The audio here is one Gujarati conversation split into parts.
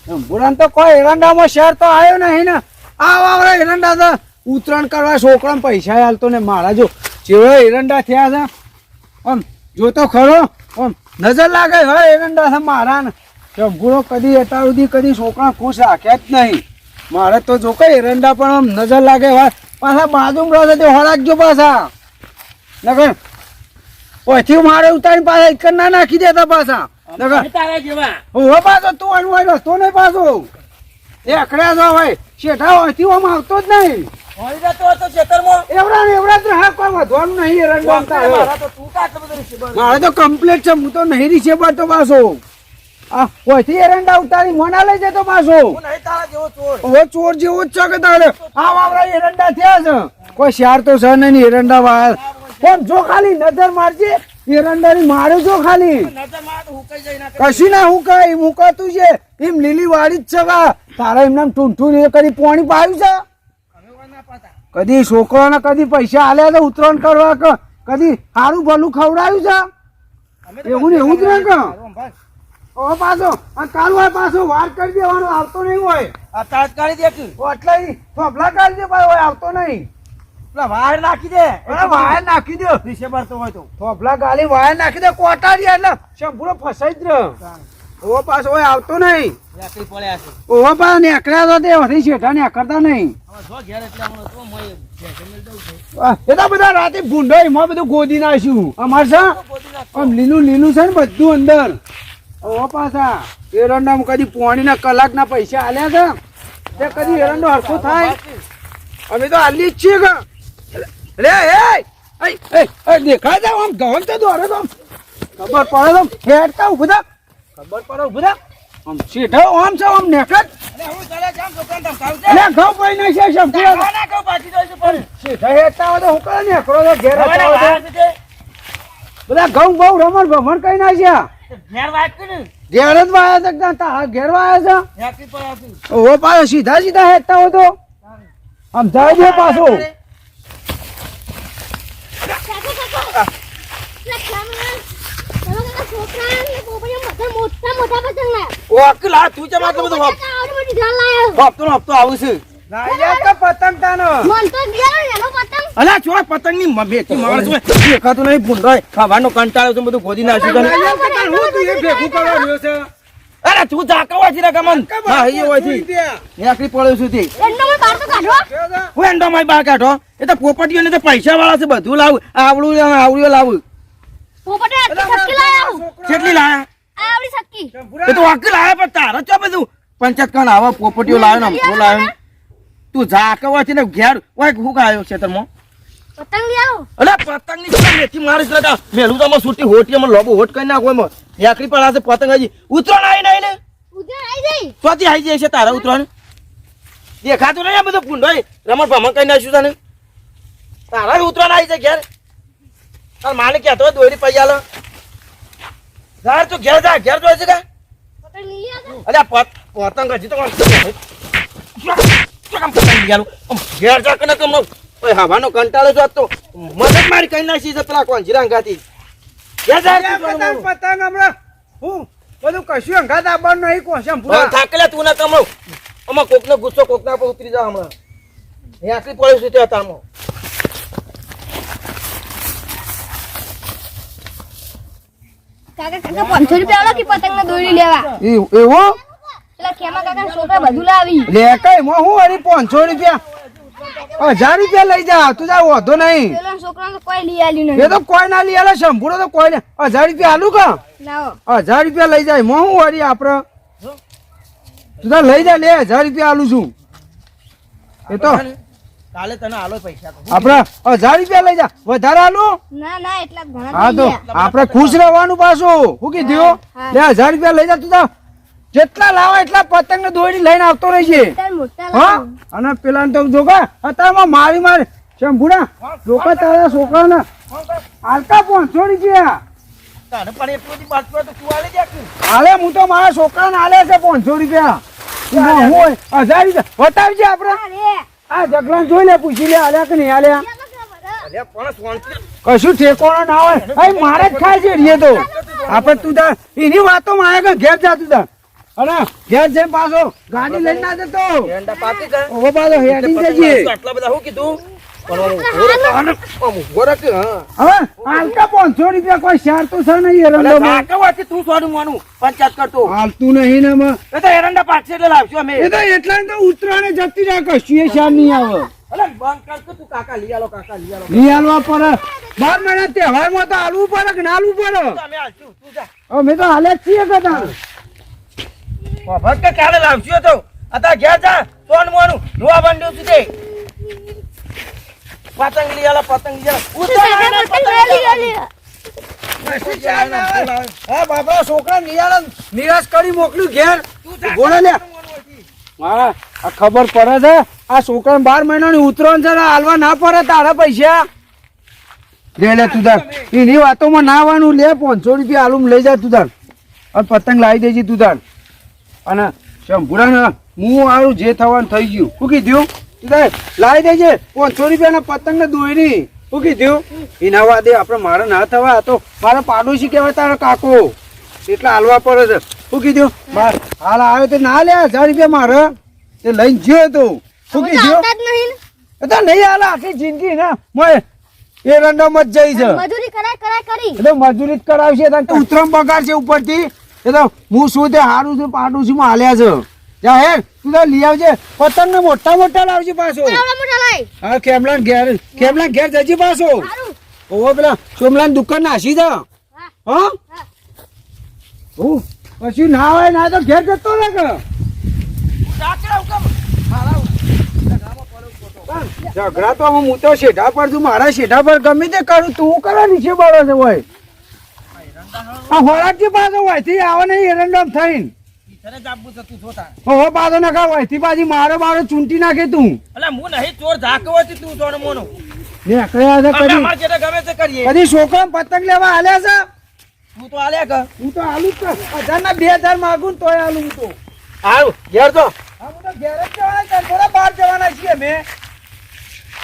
શંભુરાન તો કોઈ એરંડામાં શહેર તો આવ્યો નહીં ને. આ એરંડા તો ઉતરાણ કરવા છોકરાને પૈસા હાલતો ને મારા જો જેવો એરંડા થયા છે આમ જો તો ખરો આમ નજર લાગે હવે એરંડા છે મારા ને. શંભુરો કદી એટલા સુધી કદી છોકરા ખુશ રાખ્યા જ નહીં. મારે તો જો કઈ એરંડા પણ આમ નજર લાગે હોય પાછા બાજુમાં રહે તે હળાકજો પાછા નગર પછી મારે ઉતારી પાછા એક ના નાખી દેતા પાછા નગર તારા જેવા હવે પાછો તું અનવાય રસ્તો નહીં પાછો એ અકડ્યા છો ભાઈ શેઠા હોયથી આમ આવતો જ નહીં. હોળી જતો હતો ખેતરમાં એવડા ને એવડા જ રહે કોઈ વધવાનું નહીં એરંડા મારા તો તું કાટ બધું રીસેબર મારે તો કમ્પ્લીટ છે હું તો નહીં રીસેબર તો પાછો આ કોઈથી એરંડા ઉતારી મોના લઈ જતો પાછો. હું નહીં તારા જેવો ચોર હવે ચોર જેવો જ છે કે તારે આ વાવડા એરંડા થયા છે કોઈ શિયાર તો છે નહીં એરંડા વાર પણ જો ખાલી નજર મારજે એરંડાની મારે જો ખાલી નજર માં તો હુકાઈ જાય ના કશી ના હુકાય મુકાતું છે એમ લીલી વાડી જ છે કા તારા એમને ટૂંઠું એ કરી પોણી પાયું છે અમે કોઈ ના પાતા કદી છોકરાને કદી પૈસા આલ્યા છે ઉતરાણ કરવા કે કદી સારું ભલું ખવડાવ્યું છે એવું ને એવું જ ને કે ઓ પાછો આ કાલ હોય પાછો વાર કરી દેવાનો આવતો નહીં હોય આ તાત્કાલિક દેખ એટલે થોભલા કાઢી દે ભાઈ હોય આવતો નહીં પેલા વાયર નાખી દે અરે વાયર નાખી દો રીસેબર તો હોય તો થોભલા ગાલી વાયર નાખી દે કોટાડી એટલે શંભુરો ફસાઈ જ રહ્યો ઓ પાછો હોય આવતો નહીં રેકડી પડ્યા છે ઓ પાછો નેકળ્યા તો તે વધી શેઠા નેકળતા નહીં હવે જો ઘેર એટલે હમણાં તો મોય જંગલ જવું છે એ તો બધા રાતે ભૂંડો એમાં બધું ગોદી નાખ્યું અમાર છે ગોદી નાખો આમ લીલું લીલું છે ને બધું અંદર ઓ પાછા એરંડામાં કદી પોણીના કલાકના પૈસા આલ્યા છે તે કદી એરંડો હરખો થાય અમે તો આલી જ છીએ કે રે એ દેખાય છે આમ ગવન તો દોરે તો ખબર પડે તો હેડતા ઉભા થા ખબર પડે ઉભા થા આમ સીધો આમ છે આમ નેકટ અરે હું ચાલે જામ છોકરાને ધમકાવું છે અરે ઘઉં પડી નહીં છે શંકુરા ના કહું બાકી દોઈ છે પણ સીધા હેડતા હોય તો હું કરે નેકળો તો ઘેર હવે હતા હોય વાયર તો. છે બધા ઘઉં બહુ રમણ ભમણ કઈ નાખ્યા ઘેર વાયર કે ને ઘેર જ વાયા છે તારા ઘેર વાયા છે રેકડી પડ્યા છે ઓ પાછો સીધા સીધા હેડતા હોય તો આમ જાય છે પાછો ઓ અકલ આ તું ચમ આટલું બધું હપ્તો હપ્તો આવું છે પતંગ તાનો અલા છો પતંગ ની મેથી માણસ દેખાતું નહીં ભૂંડોય ખાવાનો કંટાળો છે બધું ગોદી નાખ્યું તને અરે તું જાકા હોય છે ગમન હા એ હોય છે નેકડી પડ્યો છું તે હું એન્ડો માં બહાર કાઢો એ તો પોપટીઓ ને તો પૈસા વાળા છે બધું લાવું આવડું આવડ્યો લાવું કેટલી લાયા એ તો અકલ આયા પણ તારા ચો બધું પંચાયત કાન આવા પોપટીઓ લાવ્યો ને અમથો લાવ્યો તું જાકા હોય છે ને ઘેર હોય હું આવ્યો ખેતરમાં અરે પતંગ ની મેથી મારીશ લગા મેલું તો સુટી હોટી માં લોબો હોટ કરી નાખો એમાં યાકરી પર આસે પતંગ હજી ઉતરણ આવી નહીં ને સ્વાતી આવી જાય છે તારા ઉતરણ દેખાતું નહીં બધું ભૂંડોય રમણ ભમણ કરી નાખ્યું તને તારા ઉતરણ આવી જાય ઘેર તાર માને કહેતો હોય દોરી પૈયા લો ઘર તું ઘેર જા ઘેર જોઈ છે કે અરે પતંગ હજી તો પતંગ ગયા ઘેર જા કે તમને હવાનો કંટાળો જો તો મદદ મારી કઈ નાખી છે પેલા કોણ જીરાંગાતી પતંગ હમણાં હું બધું કશું અંગાત આવવાનું નહીં કોશમ થાકેલા તું ના કમળો આમાં કોકનો ગુસ્સો કોકના પર ઉતરી જા હમણાં આખરી પડ્યું છે તે હતામાં કાકા 500 રૂપિયા આલો કે પતંગ ને દોરી લેવા એવો પેલા ખેમા કાકા છોકરા બધું લાવી લે કઈ માં હું અરે 500 રૂપિયા 1000 રૂપિયા લઈ જા તું જા વધો નહીં પેલા છોકરા તો કોઈ લઈ આલ્યું એ નહીં તો કોઈ ના લઈ આલે શંભુરો તો કોઈ ને 1000 રૂપિયા આલું કા લાવો 1000 રૂપિયા લઈ જાય માં હું અરે આપડે તું તાર લઈ જા લે 1000 રૂપિયા આલું છું એ તો કાલે તને આલો પૈસા આપડે 1000 રૂપિયા લઈ જા વધારે આલું ના ના એટલા ઘણા હા તો આપડે ખુશ રહેવાનું પાછું શું કીધું લે 1000 રૂપિયા લઈ જા તું તાર જેટલા લાવો એટલા પતંગ ને દોડી લઈને આવતો રહેજે મોટા હા અને પેલા તો જોકા અત્યારમાં મારી મારી શંભુડા જોકા તારા છોકરાને હાલતા 500 રૂપિયા તને પણ એટલું બધી બાત તો તું આલે જા હાલે હું તો મારા છોકરાને હાલે છે 500 રૂપિયા હું હોય 1000 રૂપિયા બતાવજે આપડે અરે આ જગલા જોઈ લે પૂછી લે હાલ્યા કે નહીં હાલ્યા અરે પણ સોનથી કશું ઠેકોણો ના હોય મારે જ ખાય છે રે તો આપડે તું તાર એની વાતો માં આવે કે ઘેર જા તું તાર અને ઘેર જઈને પાછો ગાડી લઈને ના જતો એરંડા પાકી ગયા હવે પાછો હેડી જજે આટલા બધા શું કીધું પણ ઉભો રાખ કે હા હવે હાલકા 500 રૂપિયા કોઈ શેર તો છે નહીં એરંડામાં કાકા તું સોનું મોનું પંચાયત કરતો હાલતું નહીં ને એમાં. એ તો એરંડા પાકશે એટલે લાવશું અમે એ તો એટલા ને તો ઉતરાણે જતી રહે કશું એ શેર નહીં આવે અલે બંધ કર કે તું કાકા લઈ આલો નહીં હાલવા પડે 12 મહિના તહેવારમાં તો હાલવું પડે કે ના હાલવું પડે તો અમે હાલશું તું જા અમે તો હાલે જ છીએ કદા ફક્ત કાલે લાવશું તો અત્યારે ઘેર જા સોનું મોનું જોવા બંડ્યું તું તે પતંગ લઈ આલો પતંગ લઈ આલો કાકા પતંગ લઈ આલી. હા બાબા છોકરા નિરાશ કરી મોકલ્યું ઘેર બોલે લે હા આ ખબર પડે છે આ છોકરા 12 મહિનાની ઉતરણ છે ને હાલવા ના પડે તારા પૈસા લે તું તાર એની વાતોમાં ના આવવાનું લે 500 રૂપિયા હાલું લઈ જા તું તાર અને પતંગ લાવી દેજે તું તાર અને શંભુરા ને હું આવું જે થવાનું થઈ ગયું શું કીધું તું તાર લાવી દેજે 500 રૂપિયાના પતંગ ને દોરી શું કીધું એના વાદે આપણે મારે ના થવા આ તો મારા પાડોશી કહેવાય તારા કાકો એટલા હાલવા પડે છે શું કીધું હાલ આવ્યો તો ના લે 1000 રૂપિયા મારે તે લઈને જ્યો તો શું કીધું આવતા જ નહીં ને. એ તો નહીં હાલ આખી જિંદગી ને મોય એરંડામાં જ જઈ છે મજૂરી કરાય કરી એટલે મજૂરી જ કરાવશે તાન તો ઉતરમ પગાર છે ઉપરથી એ તો હું શું તે હારું છું પાડોશીમાં હાલ્યા છે જાહેર તું તો લઈ આવજે પતંગ ને મોટા મોટા લાવજે પાછો આવડા મોટા લાય. હા કેમલાન ઘેર જજે પાછો સારું. ઓહો પેલા સોમલાન દુકાન નાસી જા હા હું પછી ના હોય ના તો ઘેર જતો ને કે ઝઘડા તો હું તો શેઢા પર છું મારા શેઢા પર ગમે તે કરું તું કરે નીચે બળો છે ભાઈ આ હોરાથી પાછો હોયથી આવે નહીં એરંડમ થઈને તને જ આપવું છે તું જોતા ઓહો પાછો નખા હોયથી પાછી મારો બારો ચૂંટી નાખે તું અલે હું નહીં ચોર ઝાકવાથી તું સોનું મોનું નીકળ્યા છે અમે કદી અમારે જેને ગમે તે કરીએ કદી છોકરા પતંગ લેવા હાલ્યા છે તું તો આલ્યા કર હું તો હાલું જ કર 1000 ના 2000 માગું ને તોય હાલું હું તો હારું ઘેર જો હા હું તો ઘેર જ જવાના છે થોડા બહાર જવાના છીએ મેં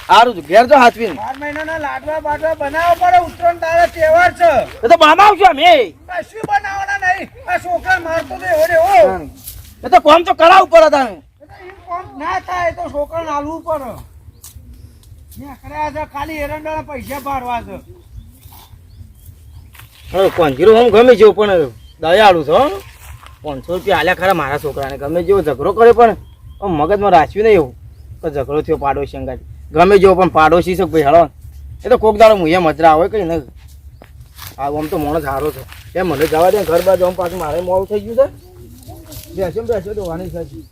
હારું ઘેર જો હાથવીને 12 મહિનાના લાડવા બાડવા બનાવવા પડે ઉત્તરાયણ તારા તહેવાર છે એ તો બનાવશું અમે કશું બનાવવાના નહીં આ છોકરા મારતો તો એવો રેવો એ તો કોમ તો કરાવવું પડે તમે એમ કોમ ના થાય તો છોકરાને હાલવું પડે નીકળ્યા છે ખાલી એરંડાના પૈસા ભરવા છે હવે કોંજીરું હું ગમે જેવું પણ દયાળું છો 500 રૂપિયા આલ્યા ખરા મારા છોકરાને ગમે જેવો ઝઘડો કરે પણ આમ મગજમાં રાખ્યું નહીં એવું તો ઝઘડો થયો પાડોશી અંગાથી ગમે જેવો પણ પાડોશી છે ભાઈ હળો એ તો કોક દાડો મુએ મજરા આવે કઈ નહીં આમ તો માણસ સારો છે એ મને જવા દે ઘર બાજુ આમ પાછું મારે મોડું થઈ ગયું છે બેસ્યો તો વાની સાચી